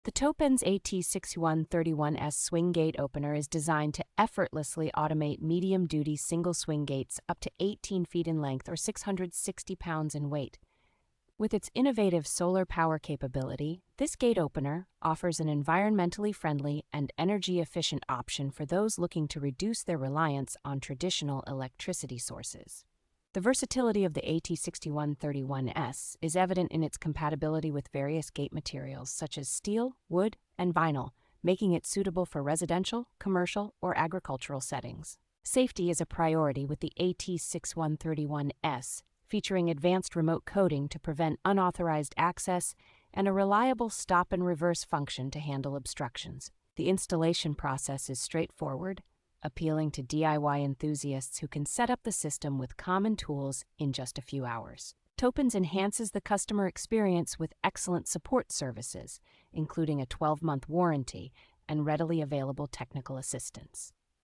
The TOPENS AT6131S Swing Gate Opener is designed to effortlessly automate medium-duty single swing gates up to 18 feet in length or 660 pounds in weight. With its innovative solar power capability, this gate opener offers an environmentally friendly and energy-efficient option for those looking to reduce their reliance on traditional electricity sources. The versatility of the AT6131S is evident in its compatibility with various gate materials such as steel, wood, and vinyl, making it suitable for residential, commercial, or agricultural settings. Safety is a priority with the AT6131S, featuring advanced remote coding to prevent unauthorized access and a reliable stop and reverse function to handle obstructions. The installation process is straightforward, appealing to DIY enthusiasts who can set up the system with common tools in just a few hours. TOPENS enhances the customer experience with excellent support services, including a 12-month warranty and readily available technical assistance.